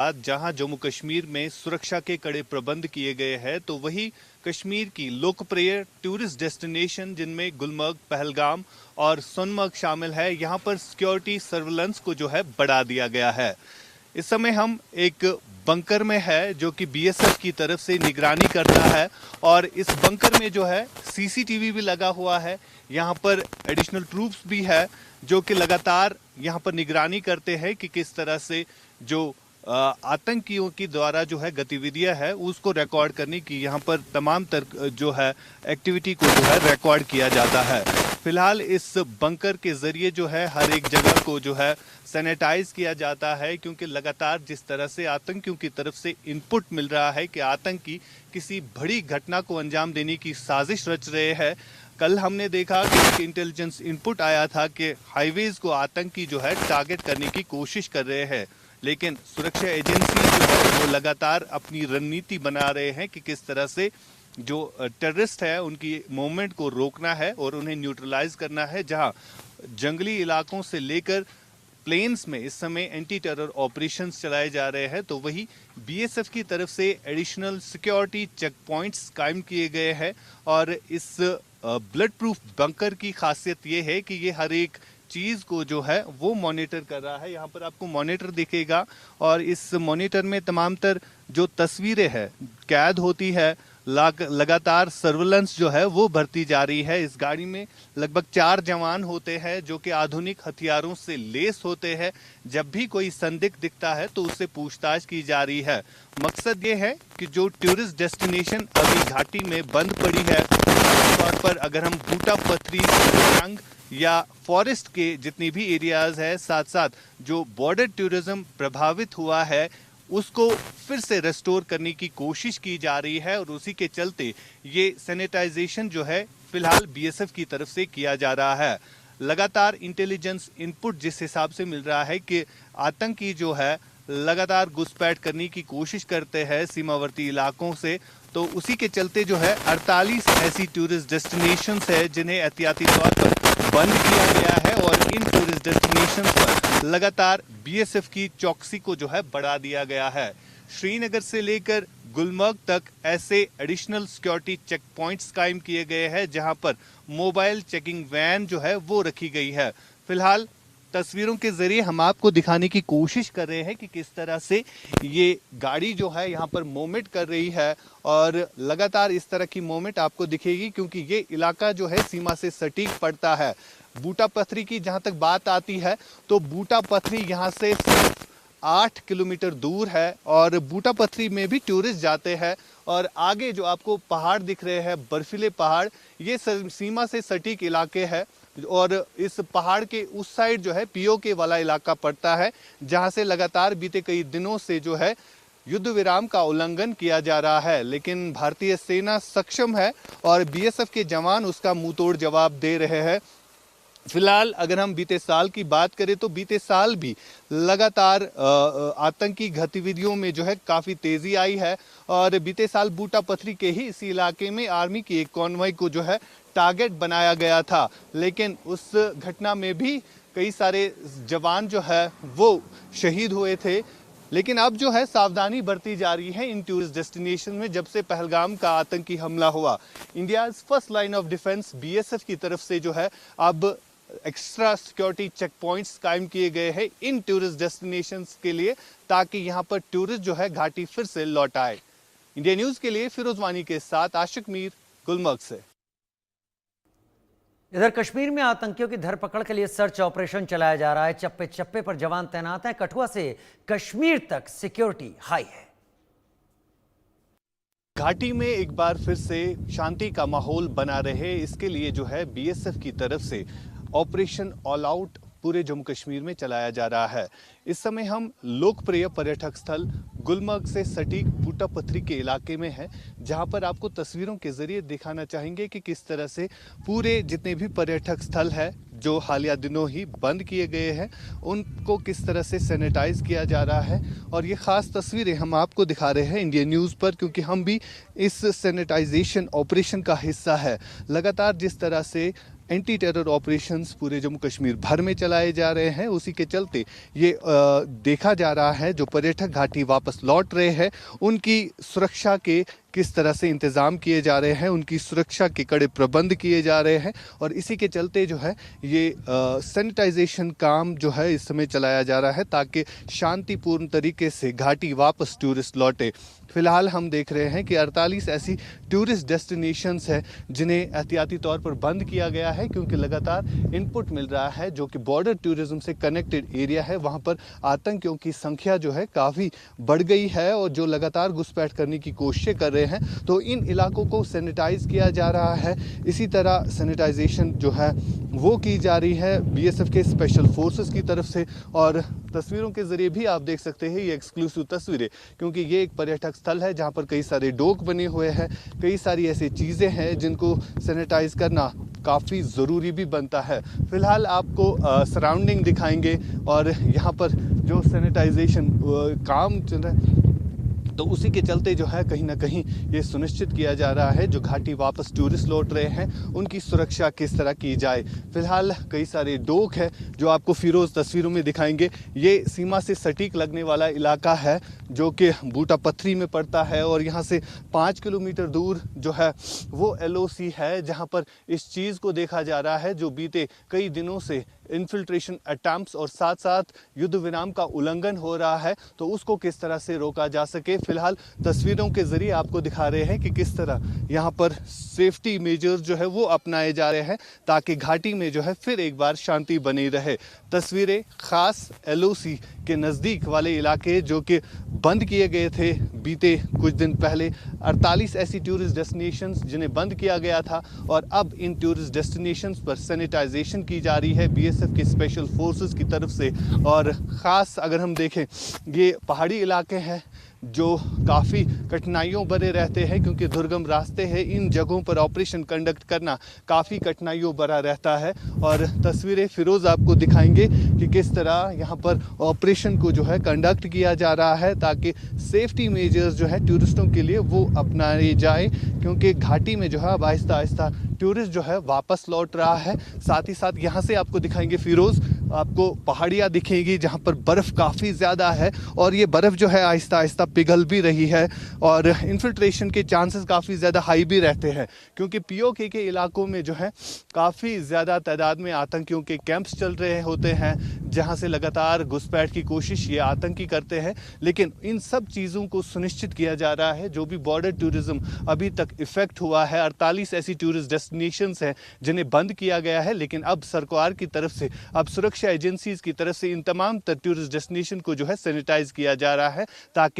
आज जहां जम्मू कश्मीर में सुरक्षा के कड़े प्रबंध किए गए हैं, तो वही कश्मीर की लोकप्रिय टूरिस्ट डेस्टिनेशन जिनमें गुलमर्ग, पहलगाम और सोनमर्ग शामिल है, यहां पर सिक्योरिटी सर्विलांस को जो है बढ़ा दिया गया है। इस समय हम एक बंकर में है जो कि बीएसएफ की तरफ से निगरानी करता है और इस बंकर में जो है सीसीटीवी भी लगा हुआ है। यहाँ पर एडिशनल ट्रूप्स भी है जो कि लगातार यहाँ पर निगरानी करते हैं कि किस तरह से जो आतंकियों की द्वारा जो है गतिविधियां है उसको रिकॉर्ड करने की यहाँ पर तमाम जो है एक्टिविटी को जो है रिकॉर्ड किया जाता है। फिलहाल इस बंकर के जरिए जो है हर एक जगह को जो है सैनिटाइज किया जाता है, क्योंकि लगातार जिस तरह से आतंकियों की तरफ से इनपुट मिल रहा है कि आतंकी किसी बड़ी घटना को अंजाम देने की साजिश रच रहे हैं। कल हमने देखा कि इंटेलिजेंस इनपुट आया था कि हाईवेज को आतंकी जो है टारगेट करने की कोशिश कर रहे हैं, लेकिन सुरक्षा एजेंसी जो है वो लगातार अपनी रणनीति बना रहे हैं कि किस तरह से जो टेररिस्ट है उनकी मूवमेंट को रोकना है और उन्हें न्यूट्रलाइज करना है। जहां जंगली इलाकों से लेकर प्लेन्स में इस समय एंटी टेरर ऑपरेशंस चलाए जा रहे हैं, तो वही बीएसएफ की तरफ से एडिशनल सिक्योरिटी चेक पॉइंट्स कायम किए गए हैं। और इस ब्लड प्रूफ बंकर की खासियत ये है कि ये हर एक चीज को जो है वो मॉनिटर कर रहा है। यहाँ पर आपको मॉनिटर दिखेगा और इस मॉनिटर में तमाम तर जो तस्वीरें हैं कैद होती है। लगातार सर्विलांस जो है वो बढ़ती जा रही है। इस गाड़ी में लगभग 4 जवान होते हैं जो कि आधुनिक हथियारों से लैस होते हैं। जब भी कोई संदिग्ध दिखता है तो उससे पूछताछ की जा रही है। मकसद ये है कि जो टूरिस्ट डेस्टिनेशन अभी घाटी में बंद पड़ी है, तौर पर अगर हम बूटा पथरी, रंग या फॉरेस्ट के जितने भी एरियाज है, साथ साथ जो बॉर्डर टूरिज्म प्रभावित हुआ है उसको फिर से रेस्टोर करने की कोशिश की जा रही है। और उसी के चलते ये सैनिटाइजेशन जो है फिलहाल बीएसएफ की तरफ से किया जा रहा है। लगातार इंटेलिजेंस इनपुट जिस हिसाब से मिल रहा है कि आतंकी जो है लगातार घुसपैठ करने की कोशिश करते हैं सीमावर्ती इलाकों से, तो उसी के चलते जो है 48 ऐसी टूरिस्ट डेस्टिनेशंस है जिन्हें एहतियाती तौर पर बंद किया गया है और इन टूरिस्ट डेस्टिनेशंस पर लगातार बीएसएफ की चौकसी को जो है बढ़ा दिया गया है। श्रीनगर से लेकर गुलमर्ग तक ऐसे एडिशनल सिक्योरिटी चेक पॉइंट्स कायम किए गए हैं जहां पर मोबाइल चेकिंग वैन जो है वो रखी गई है। फिलहाल तस्वीरों के जरिए हम आपको दिखाने की कोशिश कर रहे हैं कि किस तरह से ये गाड़ी जो है यहाँ पर मूवमेंट कर रही है और लगातार इस तरह की मूवमेंट आपको दिखेगी, क्योंकि ये इलाका जो है सीमा से सटीक पड़ता है। बूटा पथरी की जहाँ तक बात आती है तो बूटा पथरी यहाँ से सिर्फ 8 किलोमीटर दूर है और बूटा पथरी में भी टूरिस्ट जाते हैं। और आगे जो आपको पहाड़ दिख रहे हैं, बर्फीले पहाड़, ये सीमा से सटीक इलाके हैं और इस पहाड़ के उस साइड जो है पीओके वाला इलाका पड़ता है, जहां से लगातार बीते कई दिनों से जो है युद्ध विराम का उल्लंघन किया जा रहा है। लेकिन भारतीय सेना सक्षम है और बीएसएफ के जवान उसका मुंहतोड़ जवाब दे रहे हैं। फिलहाल अगर हम बीते साल की बात करें तो बीते साल भी लगातार आतंकी गतिविधियों में जो है काफ़ी तेज़ी आई है और बीते साल बूटा पथरी के ही इसी इलाके में आर्मी की एक कॉन्वॉय को जो है टारगेट बनाया गया था, लेकिन उस घटना में भी कई सारे जवान जो है वो शहीद हुए थे। लेकिन अब जो है सावधानी बरती जा रही है इन टूरिस्ट डेस्टिनेशन में। जब से पहलगाम का आतंकी हमला हुआ, India first line of defence BSF की तरफ से जो है अब एक्स्ट्रा सिक्योरिटी चेक पॉइंट्स कायम किए गए हैं इन टूरिस्ट डेस्टिनेशंस के लिए, ताकि यहां पर टूरिस्ट जो है घाटी फिर से लौट आए। इंडिया न्यूज के लिए फिरोज वानी के साथ आशिक मीर, गुलमर्ग से। इधर कश्मीर में आतंकियों की धरपकड़ के लिए सर्च ऑपरेशन चलाया जा रहा है। चप्पे चप्पे पर जवान तैनात हैं। कठुआ से कश्मीर तक सिक्योरिटी हाई है। घाटी में एक बार फिर से शांति का माहौल बना रहे, इसके लिए जो है बीएसएफ की तरफ से ऑपरेशन ऑल आउट पूरे जम्मू कश्मीर में चलाया जा रहा है। इस समय हम लोकप्रिय पर्यटक स्थल गुलमर्ग से सटीक बूटा पथरी के इलाके में हैं, जहां पर आपको तस्वीरों के जरिए दिखाना चाहेंगे कि किस तरह से पूरे जितने भी पर्यटक स्थल है जो हालिया दिनों ही बंद किए गए हैं उनको किस तरह से सैनिटाइज किया जा रहा है। और ये ख़ास तस्वीरें हम आपको दिखा रहे हैं इंडिया न्यूज़ पर, क्योंकि हम भी इस सैनिटाइजेशन ऑपरेशन का हिस्सा है। लगातार जिस तरह से एंटी टेरर ऑपरेशंस पूरे जम्मू कश्मीर भर में चलाए जा रहे हैं। उसी के चलते ये देखा जा रहा है जो पर्यटक घाटी वापस लौट रहे हैं उनकी सुरक्षा के किस तरह से इंतज़ाम किए जा रहे हैं, उनकी सुरक्षा के कड़े प्रबंध किए जा रहे हैं और इसी के चलते जो है ये सैनिटाइजेशन काम जो है इस समय चलाया जा रहा है ताकि शांतिपूर्ण तरीके से घाटी वापस टूरिस्ट लौटे। फिलहाल हम देख रहे हैं कि 48 ऐसी टूरिस्ट डेस्टिनेशंस हैं जिन्हें एहतियाती तौर पर बंद किया गया है क्योंकि लगातार इनपुट मिल रहा है जो कि बॉर्डर टूरिज्म से कनेक्टेड एरिया है, वहाँ पर आतंकियों की संख्या जो है काफ़ी बढ़ गई है और जो लगातार घुसपैठ करने की कोशिशें कर रहे हैं। तो इन इलाकों को सैनिटाइज किया जा रहा है। इसी तरह सैनिटाइजेशन जो है वो की जा रही है बीएसएफ के स्पेशल फोर्सेस की तरफ से और तस्वीरों के ज़रिए भी आप देख सकते हैं ये एक्सक्लूसिव तस्वीरें क्योंकि ये एक पर्यटक स्थल है जहाँ पर कई सारे डोक बने हुए हैं, कई सारी ऐसी चीज़ें हैं जिनको सैनिटाइज करना काफ़ी ज़रूरी भी बनता है। फ़िलहाल आपको सराउंडिंग दिखाएंगे और यहाँ पर जो सैनिटाइजेशन काम चल रहा है तो उसी के चलते जो है कहीं ना कहीं ये सुनिश्चित किया जा रहा है जो घाटी वापस टूरिस्ट लौट रहे हैं उनकी सुरक्षा किस तरह की जाए। फिलहाल कई सारे डोक है जो आपको फिरोज़ तस्वीरों में दिखाएंगे। ये सीमा से सटीक लगने वाला इलाका है जो कि बूटा पत्थरी में पड़ता है और यहाँ से 5 किलोमीटर दूर जो है वो LOC है जहाँ पर इस चीज़ को देखा जा रहा है जो बीते कई दिनों से इन्फिल्ट्रेशन अटैम्प्ट्स और साथ साथ युद्ध विराम का उल्लंघन हो रहा है तो उसको किस तरह से रोका जा सके। फिलहाल तस्वीरों के ज़रिए आपको दिखा रहे हैं कि किस तरह यहाँ पर सेफ्टी मेजर्स जो है वो अपनाए जा रहे हैं ताकि घाटी में जो है फिर एक बार शांति बनी रहे। तस्वीरें ख़ास LOC के नज़दीक वाले इलाके जो कि बंद किए गए थे बीते कुछ दिन पहले, 48 ऐसी टूरिस्ट डेस्टिनेशंस जिन्हें बंद किया गया था और अब इन टूरिस्ट डेस्टिनेशंस पर सैनिटाइजेशन की जा रही है BSF के स्पेशल फोर्सेस की तरफ से। और ख़ास अगर हम देखें ये पहाड़ी इलाके हैं जो काफ़ी कठिनाइयों भरे रहते हैं क्योंकि दुर्गम रास्ते हैं, इन जगहों पर ऑपरेशन कंडक्ट करना काफ़ी कठिनाइयों भरा रहता है और तस्वीरें फिरोज़ आपको दिखाएंगे कि किस तरह यहाँ पर ऑपरेशन को जो है कंडक्ट किया जा रहा है ताकि सेफ्टी मेजर्स जो है टूरिस्टों के लिए वो अपनाए जाए क्योंकि घाटी में जो है अब आहिस्ता आहिस्ता टूरिस्ट जो है वापस लौट रहा है। साथ ही साथ यहाँ से आपको दिखाएंगे फिरोज़, आपको पहाड़ियाँ दिखेंगी जहाँ पर बर्फ़ काफ़ी ज़्यादा है और ये बर्फ़ जो है आहिस्ता आहिस्ता पिघल भी रही है और इन्फिल्ट्रेशन के चांसेस काफ़ी ज़्यादा हाई भी रहते हैं क्योंकि POK के इलाकों में जो है काफ़ी ज़्यादा तादाद में आतंकियों के कैंप्स चल रहे होते हैं जहाँ से लगातार घुसपैठ की कोशिश ये आतंकी करते हैं। लेकिन इन सब चीज़ों को सुनिश्चित किया जा रहा है जो भी बॉर्डर टूरिज़्म अभी तक इफ़ेक्ट हुआ है। 48 ऐसी टूरिस्ट डेस्टिनेशंस हैं जिन्हें बंद किया गया है लेकिन अब सरकार की तरफ से अब सुरक्षा एजेंसीज़ की तरफ से इन तमाम टूरिस्ट डेस्टिनेशन को जो है सैनिटाइज किया जा रहा है ताकि